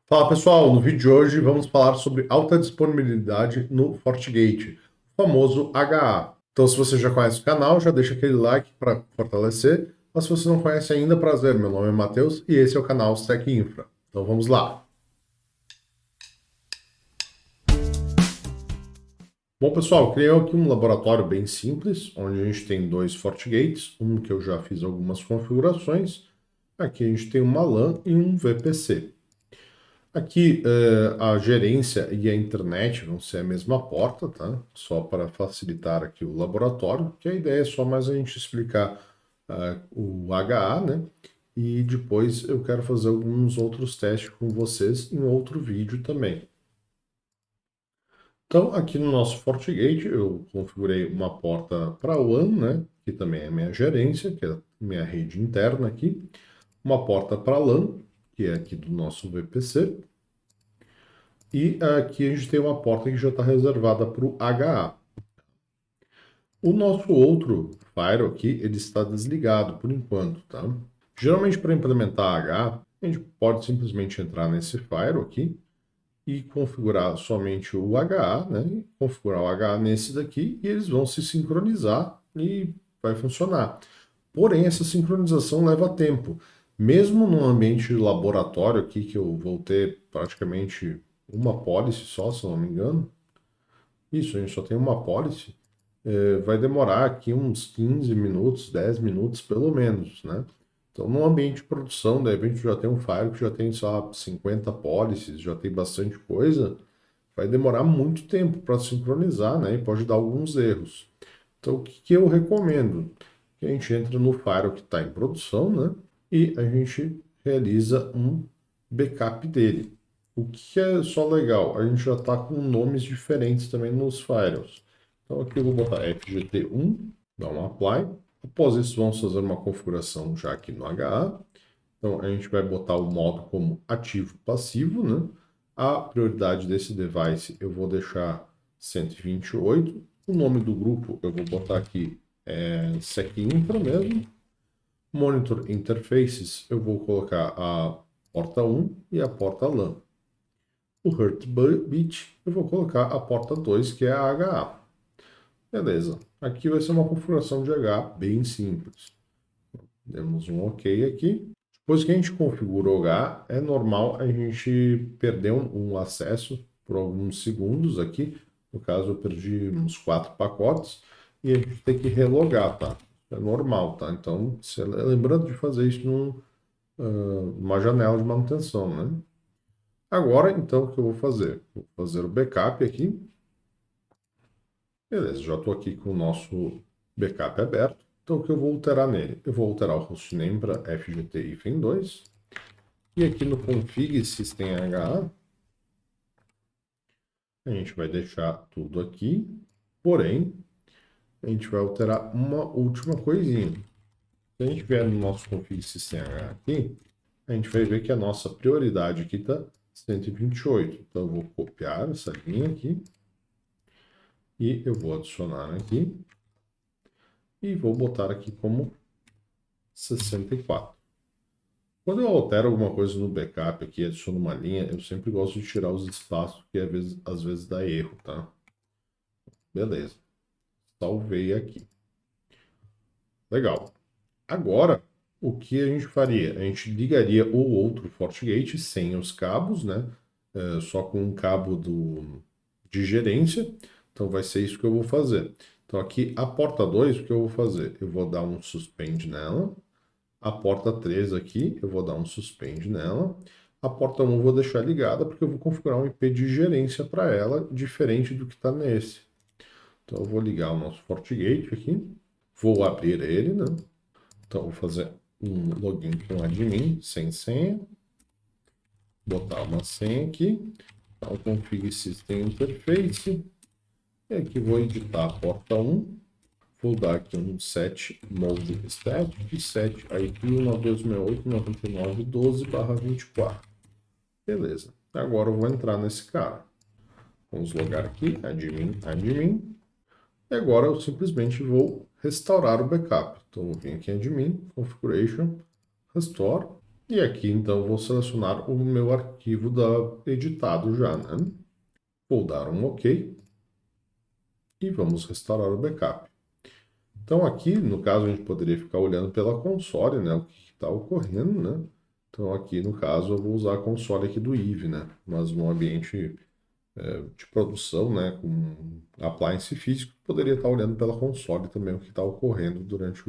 Fala pessoal, no vídeo de hoje vamos falar sobre alta disponibilidade no FortiGate, o famoso HA. Então se você já conhece o canal, já deixa aquele like para fortalecer, mas se você não conhece ainda, prazer, meu nome é Matheus e esse é o canal Sec Infra. Então vamos lá. Bom pessoal, eu criei aqui um laboratório bem simples, onde a gente tem dois FortiGates, um que eu já fiz algumas configurações, aqui a gente tem uma LAN e um VPC. Aqui, a gerência e a internet vão ser a mesma porta, tá? Só para facilitar aqui o laboratório, que a ideia é só mais a gente explicar o HA, né? E depois eu quero fazer alguns outros testes com vocês em outro vídeo também. Então, aqui no nosso FortiGate, eu configurei uma porta para WAN, né? Que também é minha gerência, que é a minha rede interna aqui. Uma porta para LAN, que é aqui do nosso VPC. E aqui a gente tem uma porta que já está reservada para o HA. O nosso outro firewall aqui, ele está desligado por enquanto, tá? Geralmente para implementar HA, a gente pode simplesmente entrar nesse firewall aqui e configurar somente o HA, né? E configurar o HA nesse daqui e eles vão se sincronizar e vai funcionar. Porém, essa sincronização leva tempo. Mesmo num ambiente de laboratório aqui, que eu vou ter praticamente uma policy só, se eu não me engano. Isso, a gente só tem uma policy. Vai demorar aqui uns 15 minutos, 10 minutos pelo menos, né? Então, no ambiente de produção, de repente já tem um file que já tem só 50 policies, já tem bastante coisa, vai demorar muito tempo para sincronizar, né? E pode dar alguns erros. Então, o que que eu recomendo? Que a gente entre no Fire que está em produção, né? E a gente realiza um backup dele. O que é só legal? A gente já está com nomes diferentes também nos files. Então, aqui eu vou botar FGT1, dar um apply. Após isso, vamos fazer uma configuração já aqui no HA. Então, a gente vai botar o modo como ativo-passivo, né? A prioridade desse device eu vou deixar 128. O nome do grupo eu vou botar aqui SecInfra mesmo. Monitor Interfaces eu vou colocar a porta 1 e a porta LAN. O Heartbeat eu vou colocar a porta 2, que é a HA. Beleza. Aqui vai ser uma configuração de HA bem simples. Demos um OK aqui. Depois que a gente configura o H, é normal a gente perder um acesso por alguns segundos aqui. No caso, eu perdi uns 4 pacotes e a gente tem que relogar, tá? É normal, tá? Então, lembrando de fazer isso numa janela de manutenção, né? Agora, então, o que eu vou fazer? Vou fazer o backup aqui. Beleza, já estou aqui com o nosso backup aberto. Então, o que eu vou alterar nele? Eu vou alterar o hostname para FGT-2. E aqui no config system HA, a gente vai deixar tudo aqui, porém, a gente vai alterar uma última coisinha. Se a gente vier no nosso config system HA aqui, a gente vai ver que a nossa prioridade aqui está 128. Então, eu vou copiar essa linha aqui e eu vou adicionar aqui e vou botar aqui como 64. Quando eu altero alguma coisa no backup aqui, adiciono uma linha, eu sempre gosto de tirar os espaços, que às vezes dá erro, tá? Beleza. Salvei aqui. Legal. Agora, o que a gente faria? A gente ligaria o outro FortiGate sem os cabos, né? Só com um cabo de gerência. Então, vai ser isso que eu vou fazer. Então, aqui, a porta 2, o que eu vou fazer? Eu vou dar um suspend nela. A porta 3 aqui, eu vou dar um suspend nela. A porta 1 eu vou deixar ligada, porque eu vou configurar um IP de gerência para ela, diferente do que está nesse. Então, eu vou ligar o nosso FortiGate aqui. Vou abrir ele, né? Então, vou fazer um login com admin, sem senha. Botar uma senha aqui. Então, config system interface. E aqui vou editar a porta 1. Vou dar aqui um set mode static, set IP 1268.99.12/24. Beleza. Agora eu vou entrar nesse cara. Vamos logar aqui, admin, admin. E agora eu simplesmente vou restaurar o backup. Então, eu vou vir aqui em Admin, Configuration, Restore. E aqui, então, eu vou selecionar o meu arquivo editado já, né? Vou dar um OK e vamos restaurar o backup. Então, aqui, no caso, a gente poderia ficar olhando pela console, né? O que está ocorrendo, né? Então, aqui, no caso, eu vou usar a console aqui do Eve, né? Mas num ambiente de produção, né? Com appliance físico, poderia estar olhando pela console também o que está ocorrendo durante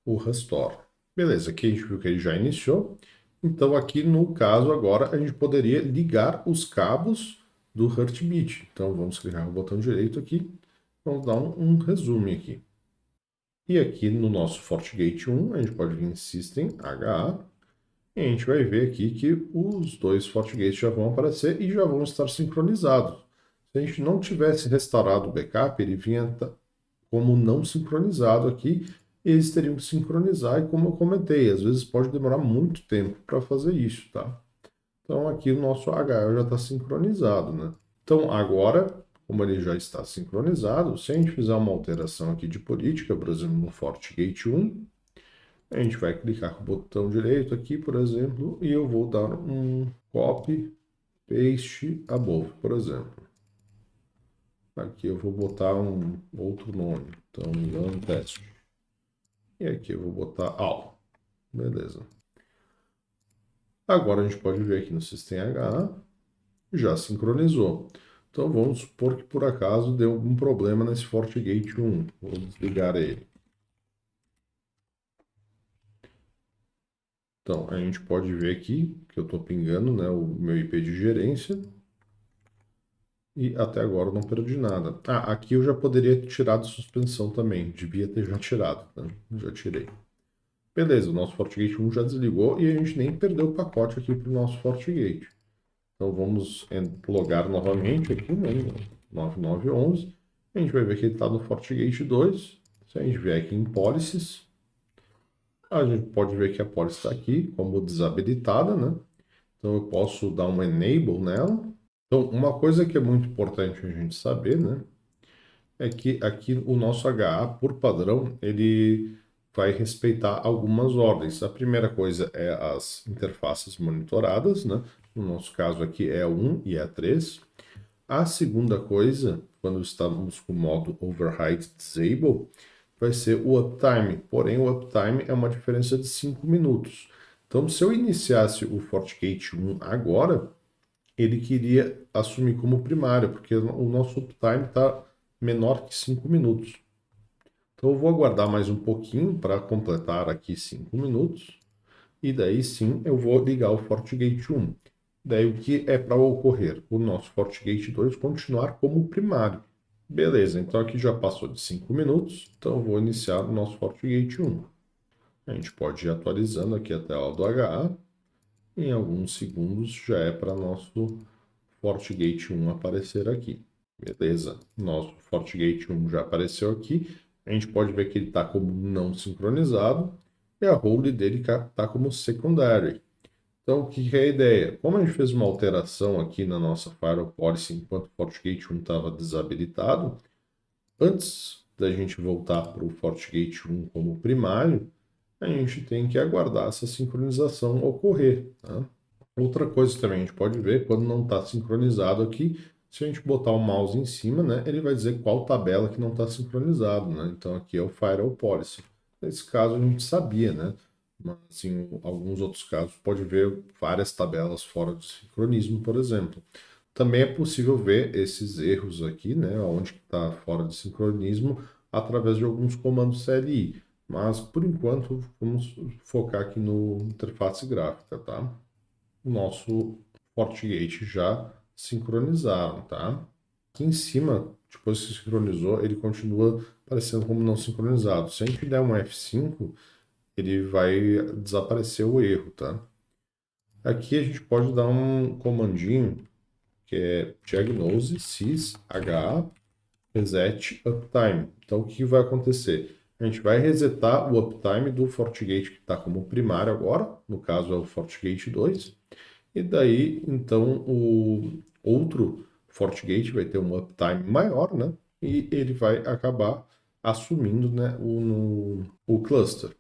o restore. Beleza, aqui a gente viu que ele já iniciou. Então, aqui no caso, agora a gente poderia ligar os cabos do Heartbeat. Então, vamos clicar no botão direito aqui. Vamos dar um resumo aqui. E aqui no nosso FortiGate 1, a gente pode vir em System HA. E a gente vai ver aqui que os dois FortiGates já vão aparecer e já vão estar sincronizados. Se a gente não tivesse restaurado o backup, ele vinha como não sincronizado aqui, e eles teriam que sincronizar, e como eu comentei, às vezes pode demorar muito tempo para fazer isso, tá? Então aqui o nosso HL já está sincronizado, né? Então agora, como ele já está sincronizado, se a gente fizer uma alteração aqui de política, por exemplo, no FortiGate 1, a gente vai clicar com o botão direito aqui, por exemplo, e eu vou dar um copy, paste above, por exemplo. Aqui eu vou botar um outro nome, então LAN test. E aqui eu vou botar all. Beleza. Agora a gente pode ver aqui no System HA, já sincronizou. Então vamos supor que por acaso deu algum problema nesse FortiGate 1. Vou desligar ele. Então a gente pode ver aqui que eu estou pingando, né, o meu IP de gerência. E até agora eu não perdi nada. Ah, aqui eu já poderia ter tirado suspensão também. Devia ter já tirado, né? Já tirei. Beleza, o nosso FortiGate 1 já desligou e a gente nem perdeu o pacote aqui para o nosso FortiGate. Então vamos logar novamente aqui, né? 9911. A gente vai ver que ele está no FortiGate 2. Se a gente vier aqui em Policies, a gente pode ver que a policy está aqui como desabilitada, né? Então eu posso dar um Enable nela. Então uma coisa que é muito importante a gente saber, né? É que aqui o nosso HA, por padrão, ele vai respeitar algumas ordens. A primeira coisa é as interfaces monitoradas, né? No nosso caso aqui é a 1 e a 3. A segunda coisa, quando estamos com o modo Override Disable, vai ser o uptime. Porém, o uptime é uma diferença de 5 minutos. Então, se eu iniciasse o FortiGate 1 agora, ele queria assumir como primário, porque o nosso uptime está menor que 5 minutos. Então eu vou aguardar mais um pouquinho para completar aqui 5 minutos. E daí sim eu vou ligar o FortiGate 1. Daí o que é para ocorrer? O nosso FortiGate 2 continuar como primário. Beleza, então aqui já passou de 5 minutos, então eu vou iniciar o nosso FortiGate 1. A gente pode ir atualizando aqui a tela do HA. Em alguns segundos já é para nosso FortiGate 1 aparecer aqui. Beleza, nosso FortiGate 1 já apareceu aqui. A gente pode ver que ele está como não sincronizado e a role dele está como secondary. Então, o que é a ideia? Como a gente fez uma alteração aqui na nossa Firewall Policy enquanto o FortiGate 1 estava desabilitado, antes da gente voltar para o FortiGate 1 como primário, a gente tem que aguardar essa sincronização ocorrer, tá? Outra coisa também a gente pode ver, quando não está sincronizado aqui, se a gente botar o mouse em cima, né, ele vai dizer qual tabela que não está sincronizado, né? Então aqui é o Firewall Policy. Nesse caso a gente sabia, né? Mas em alguns outros casos pode ver várias tabelas fora de sincronismo, por exemplo. Também é possível ver esses erros aqui, né, onde está fora de sincronismo, através de alguns comandos CLI. Mas por enquanto vamos focar aqui no interface gráfica, tá? O nosso FortiGate já sincronizaram, tá? Aqui em cima, depois que sincronizou, ele continua aparecendo como não sincronizado. Se a gente der um F5, ele vai desaparecer o erro, tá? Aqui a gente pode dar um comandinho que é diagnose sys ha reset uptime. Então o que vai acontecer? A gente vai resetar o uptime do FortiGate que está como primário agora, no caso é o FortiGate 2. E daí, então, o outro FortiGate vai ter um uptime maior, né? E ele vai acabar assumindo, né, o cluster.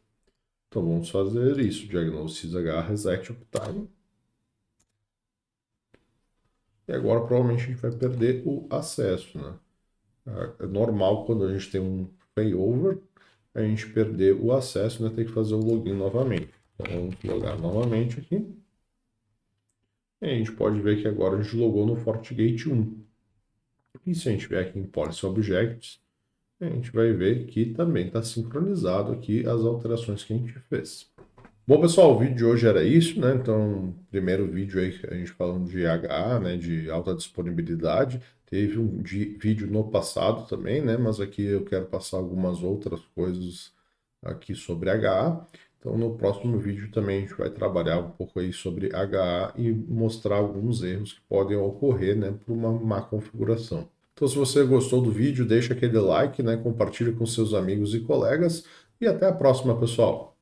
Então vamos fazer isso, diagnosis H reset uptime. E agora provavelmente a gente vai perder o acesso, né? É normal quando a gente tem um failover, a gente perder o acesso, né? Tem que fazer o login novamente. Então vamos logar novamente aqui. E a gente pode ver que agora a gente logou no FortiGate 1. E se a gente vier aqui em Policy Objects, a gente vai ver que também está sincronizado aqui as alterações que a gente fez. Bom, pessoal, o vídeo de hoje era isso, né? Então, primeiro vídeo aí, a gente falando de HA, né? De alta disponibilidade. Teve um vídeo no passado também, né? Mas aqui eu quero passar algumas outras coisas aqui sobre HA. Então, no próximo vídeo também a gente vai trabalhar um pouco aí sobre HA e mostrar alguns erros que podem ocorrer, né? Por uma má configuração. Então, se você gostou do vídeo, deixa aquele like, né? Compartilhe com seus amigos e colegas. E até a próxima, pessoal!